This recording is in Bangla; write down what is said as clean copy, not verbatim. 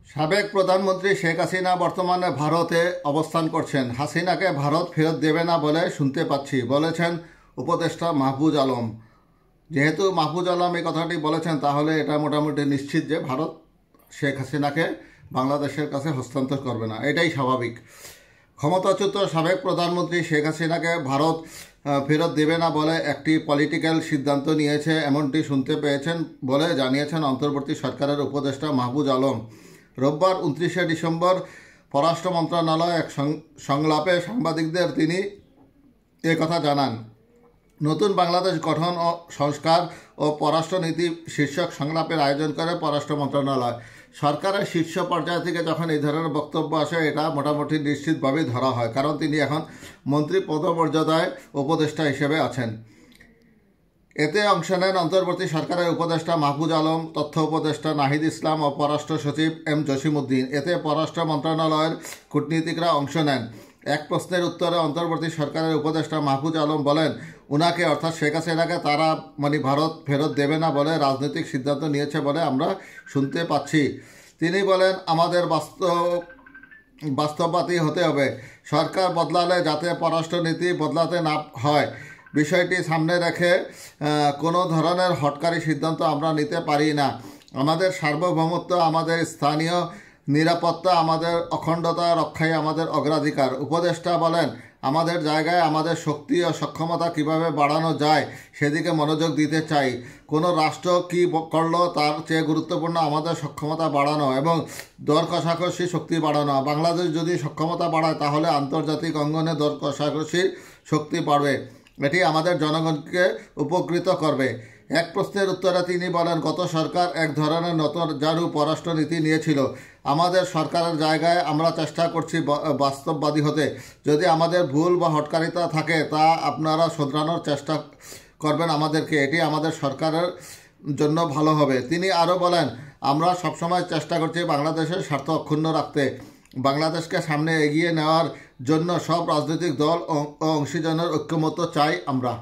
সাবেক প্রধানমন্ত্রী শেখ হাসিনা বর্তমানে ভারতে অবস্থান করছেন। হাসিনাকে ভারত ফেরত দেবে না বলে শুনতে পাচ্ছি, বলেছেন উপদেষ্টা মাহফুজ আলম। যেহেতু মাহফুজ আলম এই কথাটি বলেছেন, তাহলে এটা মোটামুটি নিশ্চিত যে ভারত শেখ হাসিনাকে বাংলাদেশের কাছে হস্তান্তর করবে না, এটাই স্বাভাবিক। ক্ষমতাচ্যুত সাবেক প্রধানমন্ত্রী শেখ হাসিনাকে ভারত ফেরত দেবে না বলে একটি পলিটিক্যাল সিদ্ধান্ত নিয়েছে, এমনটি শুনতে পেয়েছেন বলে জানিয়েছেন অন্তর্বর্তী সরকারের উপদেষ্টা মাহফুজ আলম। রোববার 29শে ডিসেম্বর পররাষ্ট্র মন্ত্রণালয়ে এক সংলাপে সাংবাদিকদের তিনি কথা জানান। নতুন বাংলাদেশ গঠন ও সংস্কার ও পররাষ্ট্রনীতি শীর্ষক সংলাপের আয়োজন করে পররাষ্ট্র মন্ত্রণালয়। সরকারের শীর্ষ পর্যায় থেকে যখন এই ধরনের বক্তব্য আসে, এটা মোটামুটি নিশ্চিতভাবেই ধরা হয়, কারণ তিনি এখন মন্ত্রী পদমর্যাদায় উপদেষ্টা হিসেবে আছেন। এতে অংশ নেন অন্তর্বর্তী সরকারের উপদেষ্টা মাহফুজ আলম, তথ্য উপদেষ্টা নাহিদ ইসলাম ও পররাষ্ট্র সচিব এম জসিমউদ্দিন। এতে পররাষ্ট্র মন্ত্রণালয়ের কূটনীতিকরা অংশ নেন। এক প্রশ্নের উত্তরে অন্তর্বর্তী সরকারের উপদেষ্টা মাহফুজ আলম বলেন, উনাকে অর্থাৎ শেখ হাসিনাকে তারা ভারত ফেরত দেবে না বলে রাজনৈতিক সিদ্ধান্ত নিয়েছে বলে আমরা শুনতে পাচ্ছি। তিনি বলেন, আমাদের বাস্তববাদী হতে হবে। সরকার বদলালে যাতে পররাষ্ট্রনীতি বদলাতে না হয়, বিষয়টি সামনে রেখে কোনো ধরনের হটকারী সিদ্ধান্ত আমরা নিতে পারি না। আমাদের সার্বভৌমত্ব, আমাদের স্থানীয় নিরাপত্তা, আমাদের অখণ্ডতা রক্ষাই আমাদের অগ্রাধিকার। উপদেষ্টা বলেন, আমাদের জায়গায় আমাদের শক্তি ও সক্ষমতা কিভাবে বাড়ানো যায় সেদিকে মনোযোগ দিতে চাই। কোনো রাষ্ট্র কী করলো তার চেয়ে গুরুত্বপূর্ণ আমাদের সক্ষমতা বাড়ানো এবং দর কষাকষি শক্তি বাড়ানো। বাংলাদেশ যদি সক্ষমতা বাড়ায়, তাহলে আন্তর্জাতিক অঙ্গনে দর কষাকষির শক্তি বাড়বে। এটি আমাদের জনগণকে উপকৃত করবে। এক প্রশ্নের উত্তরে তিনি বলেন, গত সরকার এক ধরনের নতজারু পররাষ্ট্রনীতি নিয়েছিল। আমাদের সরকারের জায়গায় আমরা চেষ্টা করছি বাস্তববাদী হতে। যদি আমাদের ভুল বা হটকারিতা থাকে, তা আপনারা শোধরানোর চেষ্টা করবেন আমাদেরকে। এটি আমাদের সরকারের জন্য ভালো হবে। তিনি আরও বলেন, আমরা সবসময় চেষ্টা করছি বাংলাদেশের স্বার্থ অক্ষুণ্ণ রাখতে। বাংলাদেশকে সামনে এগিয়ে নেওয়ার জন্য সব রাজনৈতিক দল ও অংশীজনের ঐক্যমত্য চাই আমরা।